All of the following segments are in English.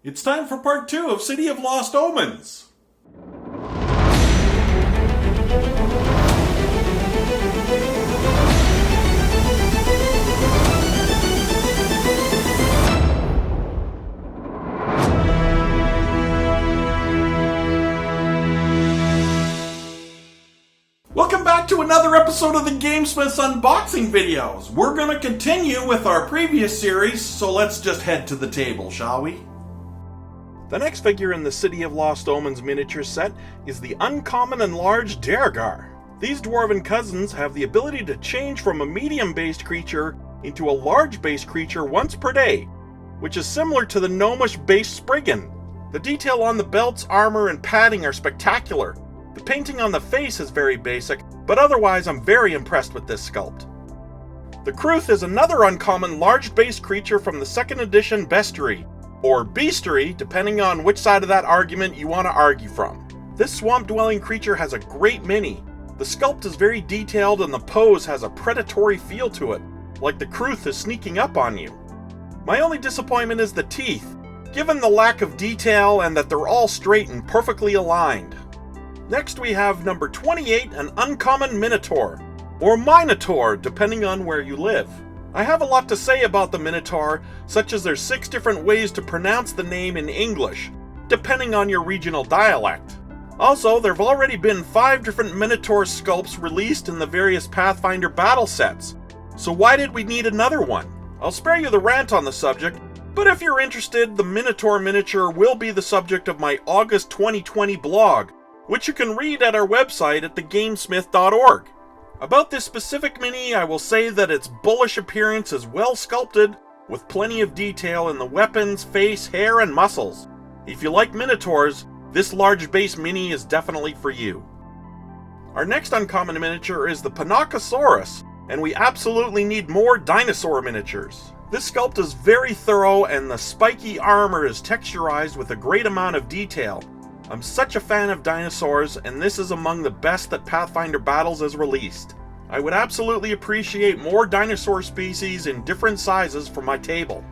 It's time for part 2 of City of Lost Omens. Welcome back to another episode of the GameSmith's unboxing videos. We're going to continue with our previous series, so let's just head to the table, shall we? The next figure in the City of Lost Omens miniature set is the uncommon enlarged DUERGAR. These dwarven cousins have the ability to change from a medium-based creature into a large-based creature once per day, which is similar to the gnomish-based Spriggan. The detail on the belts, armor, and padding are spectacular. The painting on the face is very basic, but otherwise I'm very impressed with this sculpt. The KROOTH is another uncommon large-based creature from the 2nd edition bestiary, or beastery, depending on which side of that argument you want to argue from. This swamp-dwelling creature has a great mini. The sculpt is very detailed and the pose has a predatory feel to it, like the KROOTH is sneaking up on you. My only disappointment is the teeth, given the lack of detail and that they're all straight and perfectly aligned. Next we have number 28, an uncommon MINOTAUR, or MINOTAUR, depending on where you live. I have a lot to say about the MINOTAUR, such as there's 6 different ways to pronounce the name in English, depending on your regional dialect. Also, there have already been 5 different MINOTAUR sculpts released in the various Pathfinder battle sets, so why did we need another one? I'll spare you the rant on the subject, but if you're interested, the MINOTAUR miniature will be the subject of my August 2020 blog, which you can read at our website at TheGameSmith.org. About this specific mini, I will say that its bullish appearance is well sculpted, with plenty of detail in the weapons, face, hair, and muscles. If you like Minotaurs, this large base mini is definitely for you. Our next uncommon miniature is the PINACOSAURUS, and we absolutely need more dinosaur miniatures. This sculpt is very thorough, and the spiky armor is texturized with a great amount of detail. I'm such a fan of dinosaurs, and this is among the best that Pathfinder Battles has released. I would absolutely appreciate more dinosaur species in different sizes for my table.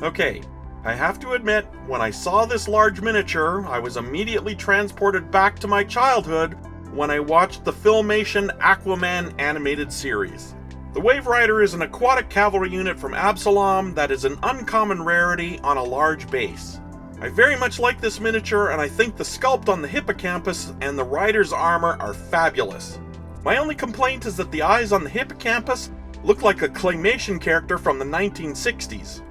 Okay, I have to admit, when I saw this large miniature, I was immediately transported back to my childhood when I watched the Filmation Aquaman animated series. The Wave Rider is an aquatic cavalry unit from ABSALOM that is an uncommon rarity on a large base. I very much like this miniature, and I think the sculpt on the hippocampus and the rider's armor are fabulous. My only complaint is that the eyes on the hippocampus look like a claymation character from the 1960s.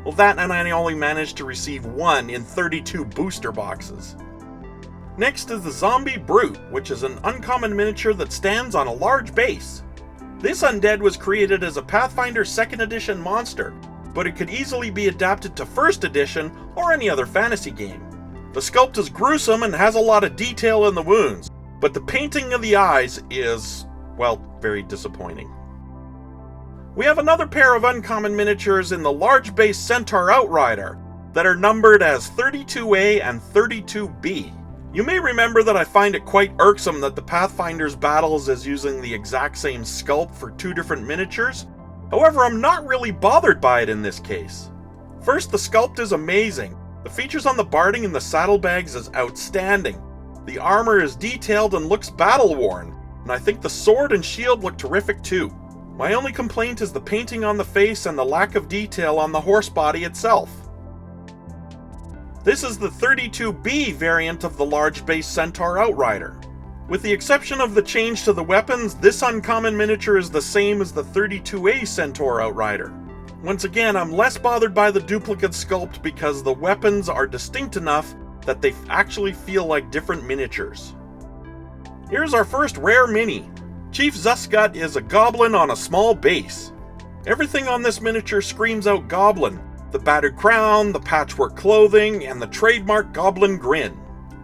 Well, that and I only managed to receive 1 in 32 booster boxes. Next is the Zombie Brute, which is an uncommon miniature that stands on a large base. This undead was created as a Pathfinder 2nd edition monster, but it could easily be adapted to 1st edition or any other fantasy game. The sculpt is gruesome and has a lot of detail in the wounds, but the painting of the eyes is, well, very disappointing. We have another pair of uncommon miniatures in the large base CENTAUR OUTRIDER that are numbered as 32A and 32B. You may remember that I find it quite irksome that the Pathfinder's Battles is using the exact same sculpt for 2 different miniatures. However, I'm not really bothered by it in this case. First, the sculpt is amazing. The features on the barding and the saddlebags is outstanding. The armor is detailed and looks battle-worn, and I think the sword and shield look terrific too. My only complaint is the painting on the face and the lack of detail on the horse body itself. This is the 32B variant of the large base CENTAUR Outrider. With the exception of the change to the weapons, this uncommon miniature is the same as the 32A CENTAUR Outrider. Once again, I'm less bothered by the duplicate sculpt because the weapons are distinct enough that they actually feel like different miniatures. Here's our first rare mini. Chief ZUSGUT is a goblin on a small base. Everything on this miniature screams out goblin. The battered crown, the patchwork clothing, and the trademark goblin grin.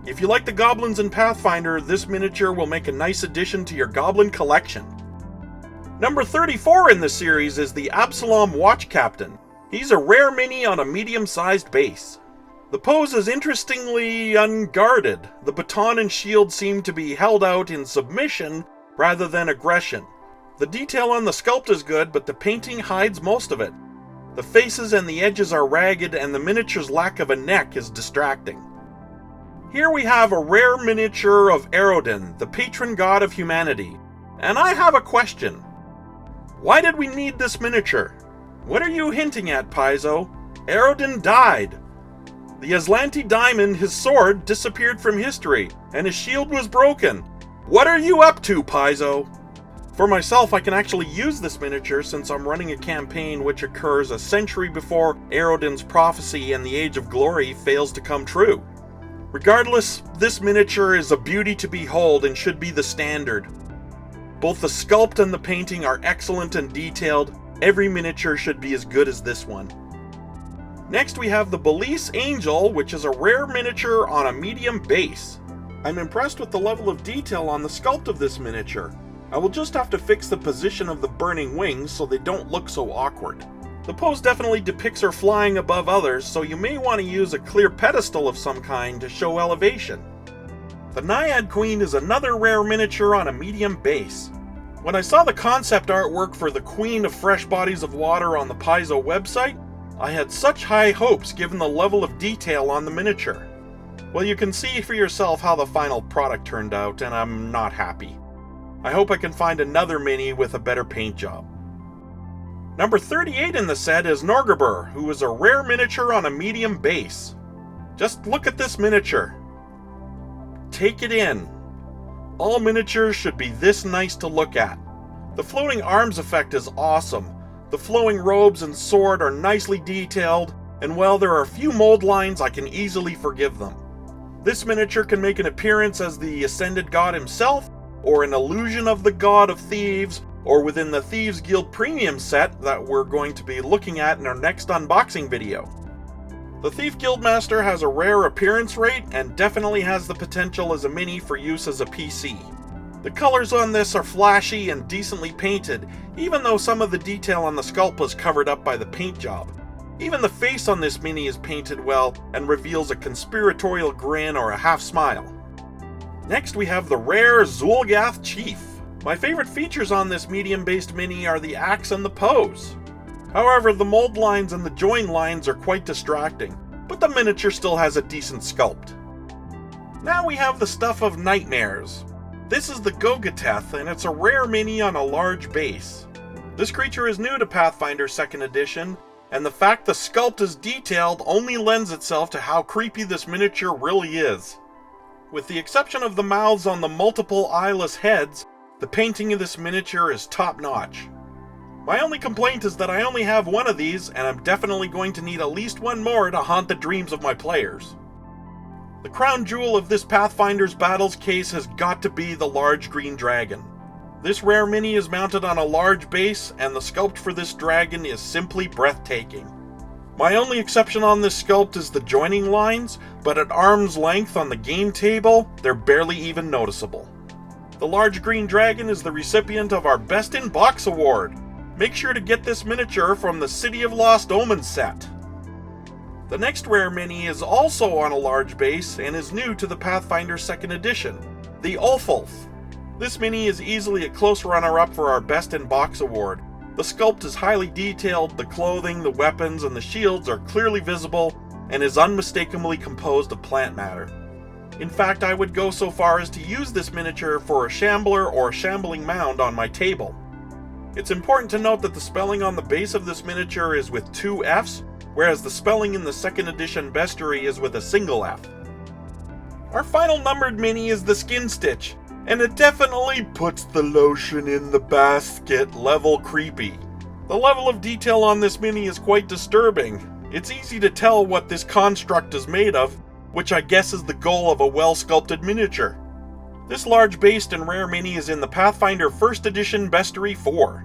If you like the goblins in Pathfinder, this miniature will make a nice addition to your goblin collection. Number 34 in the series is the ABSALOM Watch Captain. He's a rare mini on a medium-sized base. The pose is interestingly unguarded. The baton and shield seem to be held out in submission rather than aggression. The detail on the sculpt is good, but the painting hides most of it. The faces and the edges are ragged, and the miniature's lack of a neck is distracting. Here we have a rare miniature of ARODEN, the patron god of humanity. And I have a question. Why did we need this miniature? What are you hinting at, Paizo? ARODEN died. The Aslanti diamond, his sword, disappeared from history, and his shield was broken. What are you up to, Paizo? For myself, I can actually use this miniature since I'm running a campaign which occurs a century before ARODEN's prophecy and the Age of Glory fails to come true. Regardless, this miniature is a beauty to behold and should be the standard. Both the sculpt and the painting are excellent and detailed. Every miniature should be as good as this one. Next we have the BALIESSE Angel, which is a rare miniature on a medium base. I'm impressed with the level of detail on the sculpt of this miniature. I will just have to fix the position of the burning wings so they don't look so awkward. The pose definitely depicts her flying above others, so you may want to use a clear pedestal of some kind to show elevation. The NAIAD Queen is another rare miniature on a medium base. When I saw the concept artwork for the Queen of Fresh Bodies of Water on the Paizo website, I had such high hopes given the level of detail on the miniature. Well, you can see for yourself how the final product turned out, and I'm not happy. I hope I can find another mini with a better paint job. Number 38 in the set is NORGORBER, who is a rare miniature on a medium base. Just look at this miniature. Take it in. All miniatures should be this nice to look at. The floating arms effect is awesome. The flowing robes and sword are nicely detailed, and while there are a few mold lines, I can easily forgive them. This miniature can make an appearance as the Ascended God himself, or an illusion of the God of Thieves, or within the Thieves Guild Premium set that we're going to be looking at in our next unboxing video. The Thief Guildmaster has a rare appearance rate and definitely has the potential as a mini for use as a PC. The colors on this are flashy and decently painted, even though some of the detail on the sculpt was covered up by the paint job. Even the face on this mini is painted well and reveals a conspiratorial grin or a half smile. Next we have the rare ZUSGUT Chief. My favorite features on this medium-based mini are the axe and the pose. However, the mold lines and the join lines are quite distracting, but the miniature still has a decent sculpt. Now we have the Stuff of Nightmares. This is the GOGITETH, and it's a rare mini on a large base. This creature is new to Pathfinder 2nd Edition, and the fact the sculpt is detailed only lends itself to how creepy this miniature really is. With the exception of the mouths on the multiple eyeless heads, the painting of this miniature is top-notch. My only complaint is that I only have one of these, and I'm definitely going to need at least one more to haunt the dreams of my players. The crown jewel of this Pathfinder's Battles case has got to be the large green dragon. This rare mini is mounted on a large base, and the sculpt for this dragon is simply breathtaking. My only exception on this sculpt is the joining lines, but at arm's length on the game table, they're barely even noticeable. The large green dragon is the recipient of our Best in Box award. Make sure to get this miniature from the City of Lost Omens set. The next rare mini is also on a large base and is new to the Pathfinder 2nd Edition, the OFFALTH. This mini is easily a close runner-up for our Best in Box award. The sculpt is highly detailed, the clothing, the weapons, and the shields are clearly visible, and is unmistakably composed of plant matter. In fact, I would go so far as to use this miniature for a shambler or a shambling mound on my table. It's important to note that the spelling on the base of this miniature is with 2 F's, whereas the spelling in the 2nd edition bestiary is with a single F. Our final numbered mini is the SKINSTITCH, and it definitely puts the lotion in the basket level creepy. The level of detail on this mini is quite disturbing. It's easy to tell what this construct is made of, which I guess is the goal of a well-sculpted miniature. This large based and rare mini is in the Pathfinder 1st Edition Bestiary 4.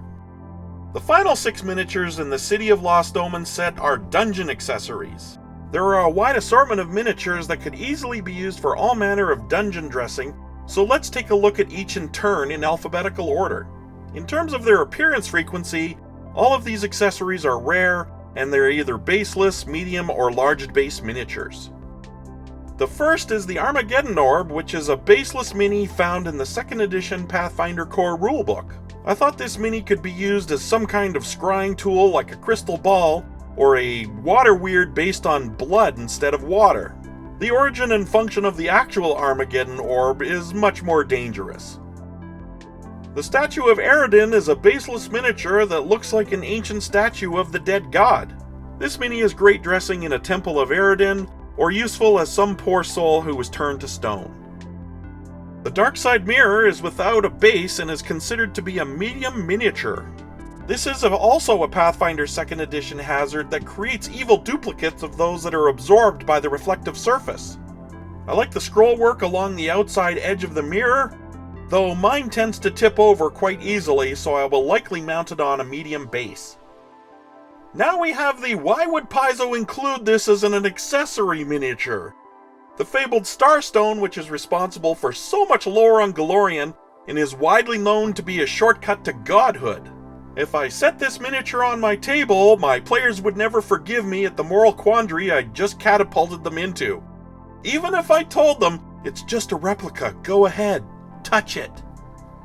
The final 6 miniatures in the City of Lost Omens set are dungeon accessories. There are a wide assortment of miniatures that could easily be used for all manner of dungeon dressing, so let's take a look at each in turn in alphabetical order. In terms of their appearance frequency, all of these accessories are rare, and they're either baseless, medium, or large base miniatures. The first is the Armageddon Orb, which is a baseless mini found in the 2nd edition Pathfinder Core rulebook. I thought this mini could be used as some kind of scrying tool like a crystal ball, or a water weird based on blood instead of water. The origin and function of the actual Armageddon orb is much more dangerous. The statue of ARODEN is a baseless miniature that looks like an ancient statue of the dead god. This mini is great dressing in a temple of ARODEN, or useful as some poor soul who was turned to stone. The Darkside mirror is without a base and is considered to be a medium miniature. This is also a Pathfinder 2nd edition hazard that creates evil duplicates of those that are absorbed by the reflective surface. I like the scroll work along the outside edge of the mirror, though mine tends to tip over quite easily, so I will likely mount it on a medium base. Now we have the why would Paizo include this as an accessory miniature? The fabled Starstone, which is responsible for so much lore on Golarion and is widely known to be a shortcut to godhood. If I set this miniature on my table, my players would never forgive me at the moral quandary I just catapulted them into. Even if I told them, it's just a replica, go ahead, touch it.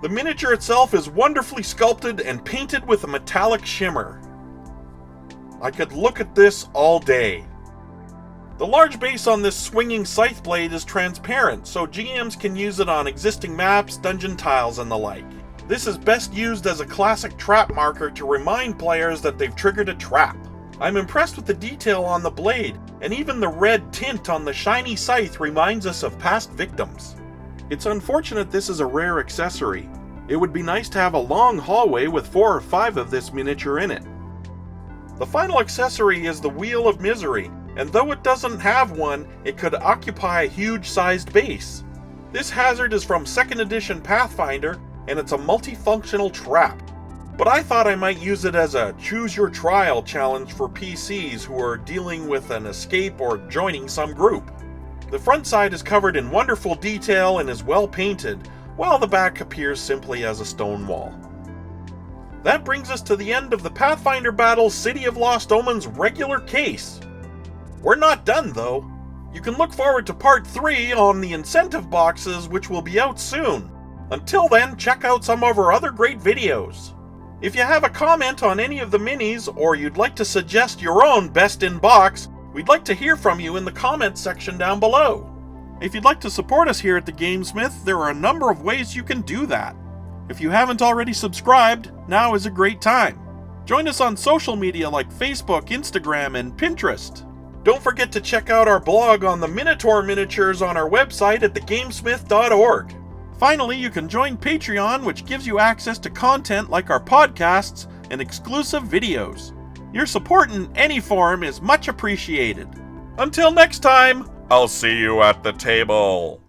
The miniature itself is wonderfully sculpted and painted with a metallic shimmer. I could look at this all day. The large base on this swinging scythe blade is transparent, so GMs can use it on existing maps, dungeon tiles, and the like. This is best used as a classic trap marker to remind players that they've triggered a trap. I'm impressed with the detail on the blade, and even the red tint on the shiny scythe reminds us of past victims. It's unfortunate this is a rare accessory. It would be nice to have a long hallway with 4 or 5 of this miniature in it. The final accessory is the Wheel of Misery, and though it doesn't have one, it could occupy a huge-sized base. This hazard is from 2nd edition Pathfinder, and it's a multifunctional trap. But I thought I might use it as a choose-your-trial challenge for PCs who are dealing with an escape or joining some group. The front side is covered in wonderful detail and is well painted, while the back appears simply as a stone wall. That brings us to the end of the Pathfinder Battles City of Lost Omens regular case. We're not done though. You can look forward to part 3 on the incentive boxes, which will be out soon. Until then, check out some of our other great videos. If you have a comment on any of the minis, or you'd like to suggest your own best in box, we'd like to hear from you in the comments section down below. If you'd like to support us here at the GameSmith, there are a number of ways you can do that. If you haven't already subscribed, now is a great time. Join us on social media like Facebook, Instagram, and Pinterest. Don't forget to check out our blog on the MINOTAUR miniatures on our website at TheGameSmith.org. Finally, you can join Patreon, which gives you access to content like our podcasts and exclusive videos. Your support in any form is much appreciated. Until next time, I'll see you at the table.